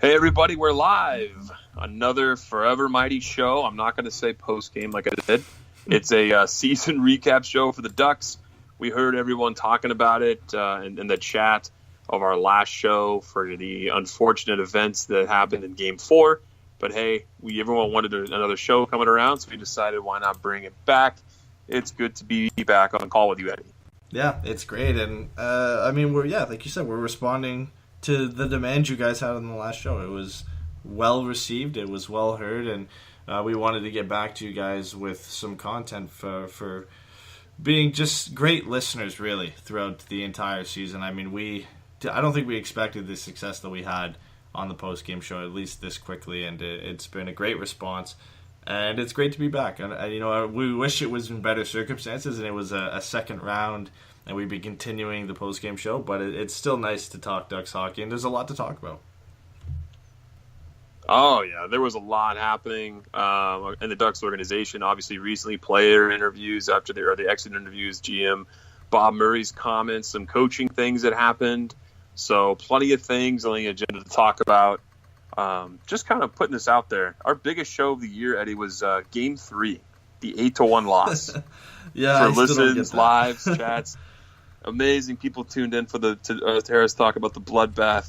Hey everybody, we're live. Another Forever Mighty show. I'm not going to say post-game like I did. It's a season recap show for the Ducks. We heard everyone talking about it in the chat of our last show for the unfortunate events that happened in Game 4. But hey, everyone wanted another show coming around, so we decided why not bring it back. It's good to be back on call with you, Eddie. Yeah, it's great. And, like you said, we're responding to the demand you guys had on the last show. It was well received, it was well heard, and we wanted to get back to you guys with some content for being just great listeners, really, throughout the entire season. I mean, I don't think we expected the success that we had on the post-game show, at least this quickly, and it's been a great response, and it's great to be back. And we wish it was in better circumstances, and it was a second round, and we'd be continuing the post-game show, but it's still nice to talk Ducks hockey, and there's a lot to talk about. Oh, yeah, there was a lot happening in the Ducks organization. Obviously, recently, player interviews after the exit interviews, GM Bob Murray's comments, some coaching things that happened. So plenty of things on the agenda to talk about. Just kind of putting this out there. Our biggest show of the year, Eddie, was Game 3, the 8-1 loss. Yeah, for listens, lives, chats. Amazing people tuned in to hear us talk about the bloodbath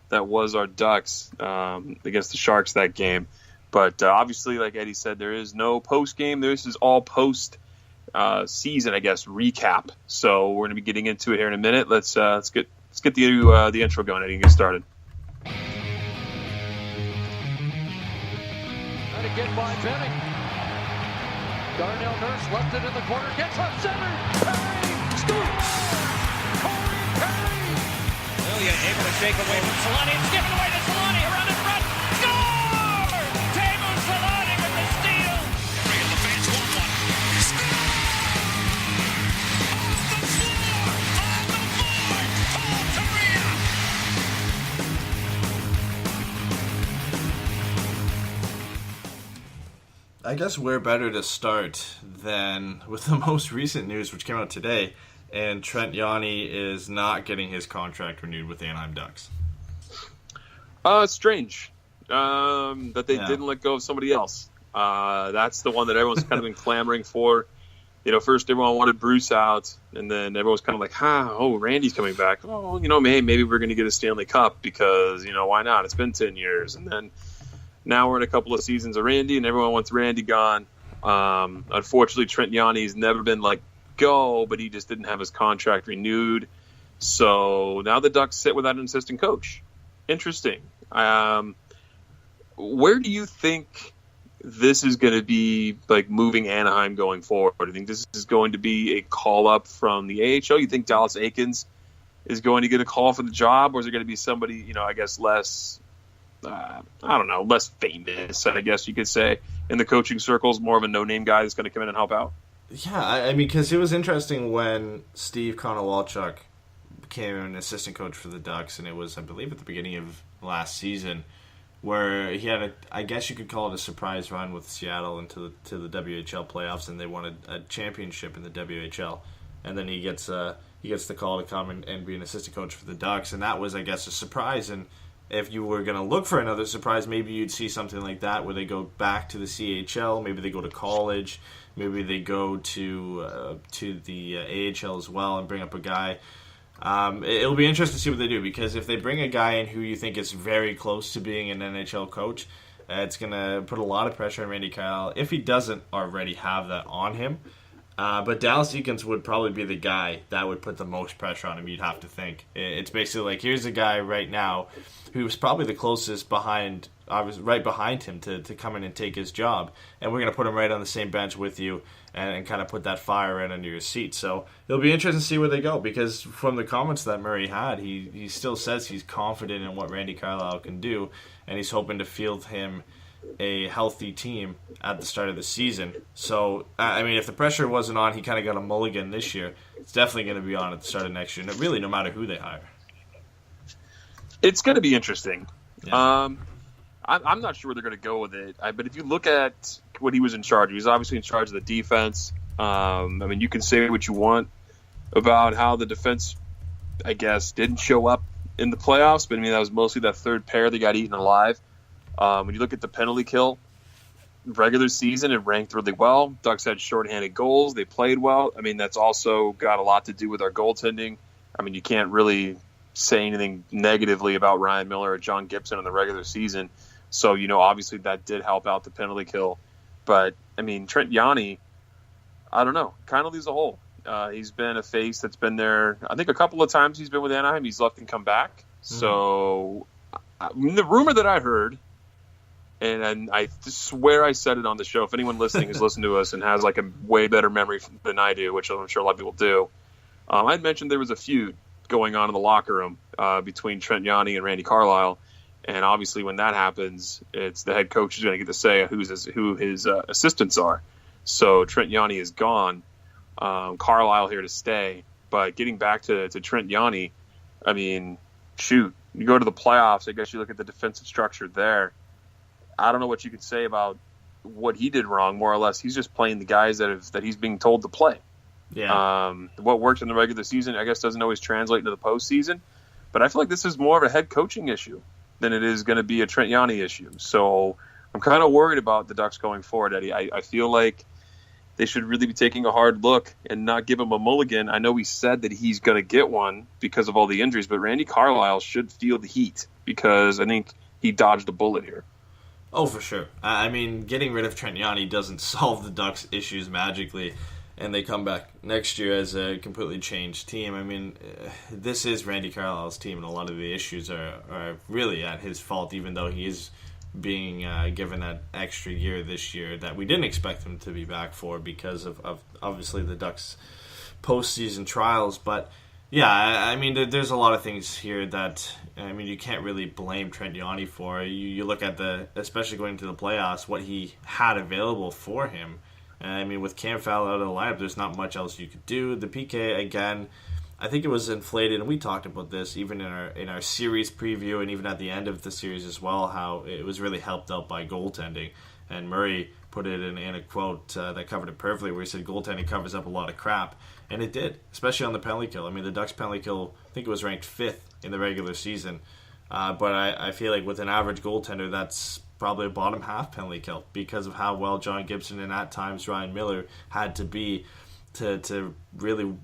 that was our Ducks against the Sharks that game. But obviously, like Eddie said, there is no post-game. This is all post-season, I guess, recap. So we're going to be getting into it here in a minute. Let's get the intro going, Eddie, and get started. Trying to get by Benning. Darnell Nurse left it in the corner, gets up center. Perry scores! Corey Perry! Ilya able to shake away from Solani. It's given away to Solani around in front. Score! Teemu Solani with the steal. And the fans want one. Score! Off the floor! On the board! Paul Kariya! I guess we're better to start than with the most recent news, which came out today, and Trent Yawney is not getting his contract renewed with the Anaheim Ducks. It's strange that they didn't let go of somebody else. That's the one that everyone's kind of been clamoring for. First everyone wanted Bruce out, and then everyone's kind of like, Randy's coming back. Oh, maybe we're going to get a Stanley Cup because, why not? It's been 10 years. And then now we're in a couple of seasons of Randy, and everyone wants Randy gone. Unfortunately, Trent Yawney's never been let go, but he just didn't have his contract renewed. So now the Ducks sit without an assistant coach. Interesting. Where do you think this is going to be, like, moving Anaheim going forward? Do you think this is going to be a call-up from the AHL? You think Dallas Eakins is going to get a call for the job, or is it going to be somebody, I guess, less famous, I guess you could say, in the coaching circles, more of a no-name guy that's going to come in and help out? Yeah, I mean, because it was interesting when Steve Konowalchuk became an assistant coach for the Ducks, and it was, I believe, at the beginning of last season, where he had I guess you could call it a surprise run with Seattle into the WHL playoffs, and they won a championship in the WHL, and then he gets the call to come and be an assistant coach for the Ducks, and that was, I guess, a surprise. And if you were going to look for another surprise, maybe you'd see something like that where they go back to the CHL, maybe they go to college, maybe they go to the AHL as well and bring up a guy. It'll be interesting to see what they do, because if they bring a guy in who you think is very close to being an NHL coach, it's going to put a lot of pressure on Randy Carlyle if he doesn't already have that on him. But Dallas Eakins would probably be the guy that would put the most pressure on him, you'd have to think. It's basically like, here's a guy right now who's probably the closest right behind him to come in and take his job, and we're going to put him right on the same bench with you and kind of put that fire right under your seat. So it'll be interesting to see where they go, because from the comments that Murray had, he still says he's confident in what Randy Carlyle can do, and he's hoping to field him a healthy team at the start of the season. So, I mean, if the pressure wasn't on, he kind of got a mulligan this year. It's definitely going to be on at the start of next year, really, no matter who they hire. It's going to be interesting. Yeah. I'm not sure where they're going to go with it. But if you look at what he was in charge, he was obviously in charge of the defense. I mean, you can say what you want about how the defense, I guess, didn't show up in the playoffs, but I mean that was mostly that third pair that got eaten alive. When you look at the penalty kill, regular season, it ranked really well. Ducks had shorthanded goals. They played well. I mean, that's also got a lot to do with our goaltending. I mean, you can't really say anything negatively about Ryan Miller or John Gibson in the regular season. So, obviously that did help out the penalty kill. But, I mean, Trent Yawney, I don't know, kind of leaves a hole. He's been a face that's been there. I think a couple of times he's been with Anaheim. He's left and come back. Mm-hmm. So the rumor that I heard, and I swear I said it on the show, if anyone listening has listened to us and has like a way better memory than I do, which I'm sure a lot of people do, I'd mentioned there was a feud going on in the locker room between Trent Yawney and Randy Carlyle. And obviously when that happens, it's the head coach who's going to get to say who his assistants are. So Trent Yawney is gone. Carlisle here to stay. But getting back to Trent Yawney, I mean, shoot, you go to the playoffs, I guess you look at the defensive structure there. I don't know what you could say about what he did wrong, more or less. He's just playing the guys that he's being told to play. Yeah. What worked in the regular season, I guess, doesn't always translate into the postseason. But I feel like this is more of a head coaching issue than it is going to be a Trent Yawney issue. So I'm kind of worried about the Ducks going forward, Eddie. I feel like they should really be taking a hard look and not give him a mulligan. I know he said that he's going to get one because of all the injuries, but Randy Carlyle should feel the heat because I think he dodged a bullet here. Oh, for sure. I mean, getting rid of Trent Yawney doesn't solve the Ducks' issues magically, and they come back next year as a completely changed team. I mean, this is Randy Carlisle's team, and a lot of the issues are really at his fault, even though he is being given that extra year this year that we didn't expect him to be back for because of obviously the Ducks' postseason trials. But yeah, I mean, there's a lot of things here that, I mean, you can't really blame Trent Yawney for. You look at especially going into the playoffs, what he had available for him. I mean, with Cam Fowler out of the lineup, there's not much else you could do. The PK, again, I think it was inflated, and we talked about this even in our series preview and even at the end of the series as well, how it was really helped out by goaltending. And Murray put it in a quote that covered it perfectly, where he said goaltending covers up a lot of crap. And it did, especially on the penalty kill. I mean, the Ducks penalty kill, I think it was ranked 5th in the regular season. But I feel like with an average goaltender, that's probably a bottom half penalty kill because of how well John Gibson and at times Ryan Miller had to be to really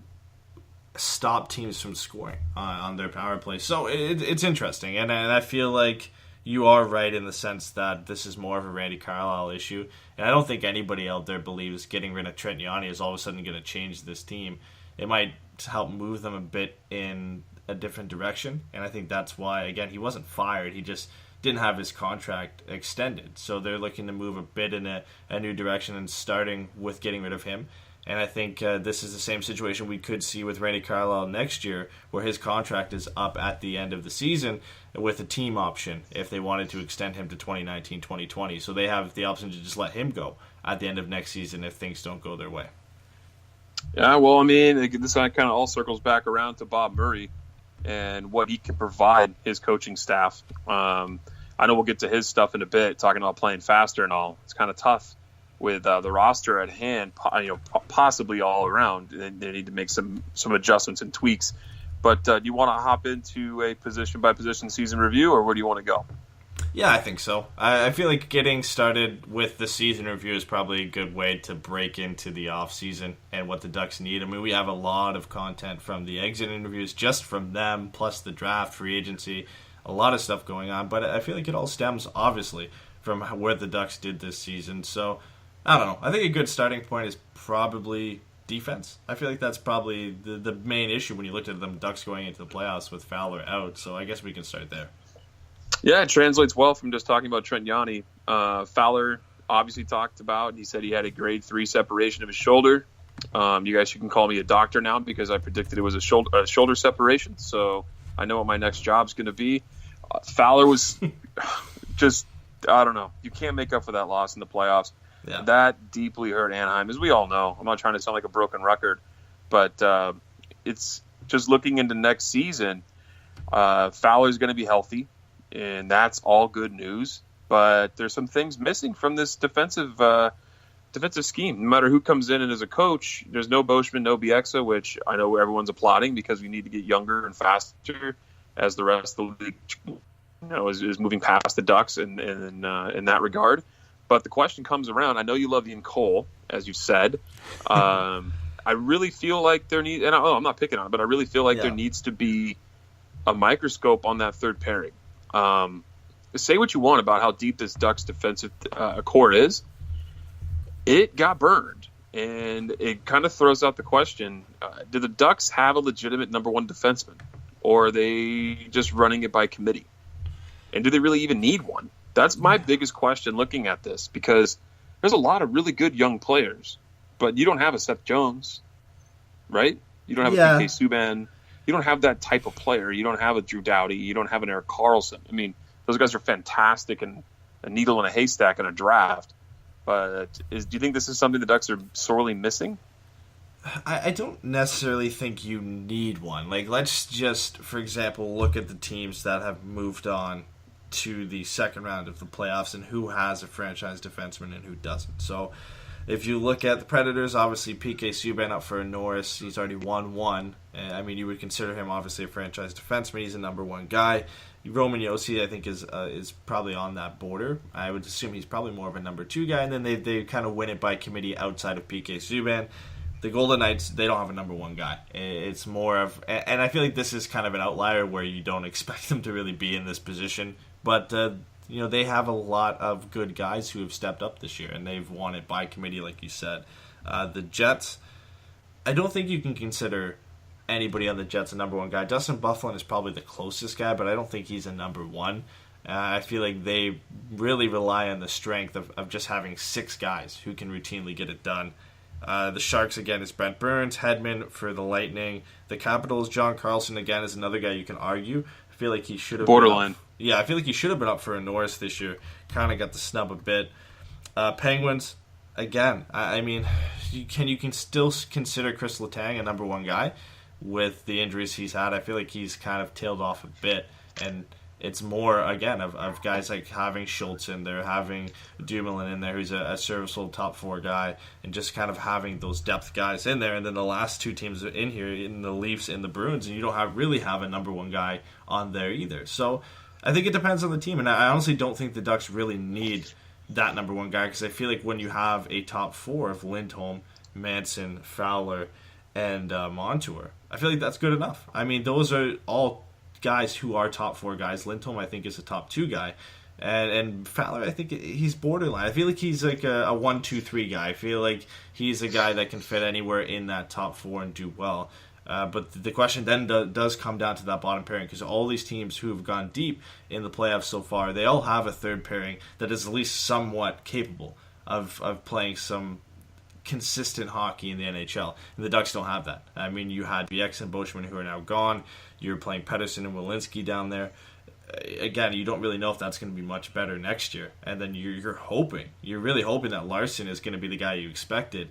stop teams from scoring on their power play. So it's interesting. And I feel like you are right in the sense that this is more of a Randy Carlyle issue. And I don't think anybody out there believes getting rid of Trent Yawney is all of a sudden going to change this team. It might help move them a bit in a different direction. And I think that's why, again, he wasn't fired. He just didn't have his contract extended. So they're looking to move a bit in a new direction and starting with getting rid of him. And I think this is the same situation we could see with Randy Carlyle next year, where his contract is up at the end of the season with a team option if they wanted to extend him to 2019-2020. So they have the option to just let him go at the end of next season if things don't go their way. Yeah, well, I mean, this kind of all circles back around to Bob Murray and what he can provide his coaching staff. I know we'll get to his stuff in a bit, talking about playing faster and all. It's kind of tough with the roster at hand, possibly all around. They need to make some adjustments and tweaks. But do you want to hop into a position-by-position season review, or where do you want to go? Yeah, I think so. I feel like getting started with the season review is probably a good way to break into the off-season and what the Ducks need. I mean, we have a lot of content from the exit interviews, just from them, plus the draft, free agency, a lot of stuff going on. But I feel like it all stems, obviously, from where the Ducks did this season. So, I don't know. I think a good starting point is probably defense. I feel like that's probably the main issue when you looked at the Ducks going into the playoffs with Fowler out. So I guess we can start there. Yeah, it translates well from just talking about Trent Yawney. Fowler obviously talked about, he said he had a grade 3 separation of his shoulder. You can call me a doctor now because I predicted it was a shoulder separation. So I know what my next job's going to be. Fowler was just, I don't know. You can't make up for that loss in the playoffs. Yeah. That deeply hurt Anaheim, as we all know. I'm not trying to sound like a broken record, but it's just looking into next season. Fowler's going to be healthy, and that's all good news. But there's some things missing from this defensive scheme. No matter who comes in and as a coach, there's no Boschman, no Bieksa, which I know everyone's applauding because we need to get younger and faster. as the rest of the league, is moving past the Ducks in that regard. But the question comes around. I know you love Ian Cole, as you said. I really feel like there needs, and I'm not picking on it, but I really feel like there needs to be a microscope on that third pairing. Say what you want about how deep this Ducks defensive core is. It got burned, and it kind of throws out the question, do the Ducks have a legitimate number one defenseman, or are they just running it by committee? And do they really even need one? That's my biggest question looking at this, because there's a lot of really good young players, but you don't have a Seth Jones, right? You don't have a PK Subban. You don't have that type of player. You don't have a Drew Doughty. You don't have an Erik Karlsson. I mean, those guys are fantastic and a needle in a haystack in a draft. But do you think this is something the Ducks are sorely missing? I don't necessarily think you need one. Like, let's just, for example, look at the teams that have moved on to the second round of the playoffs and who has a franchise defenseman and who doesn't. So if you look at the Predators, obviously PK Subban up for a Norris. He's already won one. I mean, you would consider him obviously a franchise defenseman. He's a number one guy. Roman Josi, I think, is probably on that border. I would assume he's probably more of a number two guy. And then they kind of win it by committee outside of PK Subban. The Golden Knights, they don't have a number one guy. It's more of, and I feel like this is kind of an outlier where you don't expect them to really be in this position. But, they have a lot of good guys who have stepped up this year, and they've won it by committee, like you said. The Jets, I don't think you can consider anybody on the Jets a number one guy. Dustin Byfuglien is probably the closest guy, but I don't think he's a number one. I feel like they really rely on the strength of just having six guys who can routinely get it done. The Sharks, again, is Brent Burns. Hedman for the Lightning. The Capitals, John Carlson, again, is another guy you can argue. I feel like he should have borderline. I feel like he should have been up for a Norris this year. Kind of got the snub a bit. Penguins, again, I mean, you can still consider Chris Letang a number one guy with the injuries he's had. I feel like he's kind of tailed off a bit, and it's more, again, of guys like having Schultz in there, having Dumoulin in there, who's a serviceable top four guy, and just kind of having those depth guys in there. And then the last two teams in here, in the Leafs and the Bruins, and you don't really have a number one guy on there either. So I think it depends on the team, and I honestly don't think the Ducks really need that number one guy, because I feel like when you have a top four of Lindholm, Manson, Fowler, and Montour, I feel like that's good enough. I mean, those are all guys who are top four guys. Lindholm, I think, is a top two guy. And Fowler, I think he's borderline. I feel like he's like a 1-2-3 guy. I feel like he's a guy that can fit anywhere in that top four and do well. But the question then does come down to that bottom pairing, because all these teams who have gone deep in the playoffs so far, they all have a third pairing that is at least somewhat capable of playing some consistent hockey in the NHL. And the Ducks don't have that. I mean, you had BX and Boschman who are now gone. You're playing Pettersson and Welinski down there. Again, you don't really know if that's going to be much better next year. And then you're really hoping that Larson is going to be the guy you expected.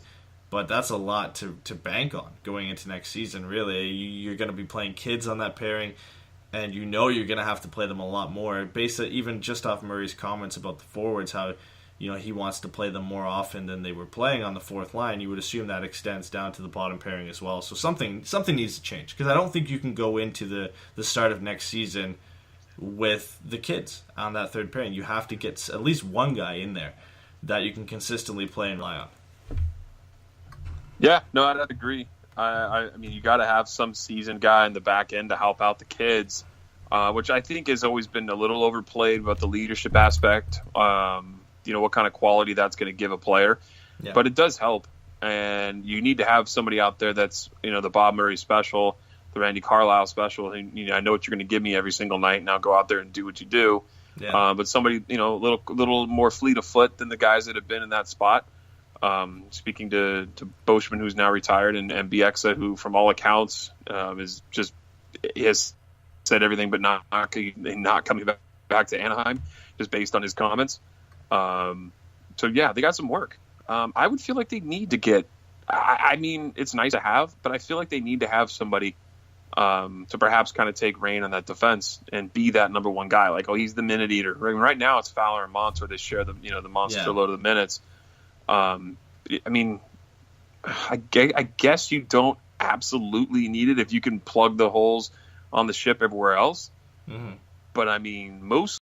But that's a lot to bank on going into next season, really. You're going to be playing kids on that pairing, and you're going to have to play them a lot more. Based even just off Murray's comments about the forwards, how he wants to play them more often than they were playing on the fourth line, you would assume that extends down to the bottom pairing as well. So something needs to change, because I don't think you can go into the start of next season with the kids on that third pairing. You have to get at least one guy in there that you can consistently play and rely on. Yeah, no, I'd agree. I mean, you got to have some seasoned guy in the back end to help out the kids, which I think has always been a little overplayed about the leadership aspect. What kind of quality that's going to give a player. Yeah. But it does help. And you need to have somebody out there that's, the Bob Murray special, the Randy Carlyle special. And, I know what you're going to give me every single night. Now go out there and do what you do. Yeah. But somebody, a little more fleet of foot than the guys that have been in that spot. Speaking to Boschman, who's now retired, and Bieksa, who from all accounts he has said everything but not coming back to Anaheim, just based on his comments. So yeah, they got some work. I would feel like they need to get. I mean, it's nice to have, but I feel like they need to have somebody to perhaps kind of take reign on that defense and be that number one guy. Like, he's the minute eater. Right now, it's Fowler and Montour that share the monster load of the minutes. I mean, I guess you don't absolutely need it if you can plug the holes on the ship everywhere else. But I mean, most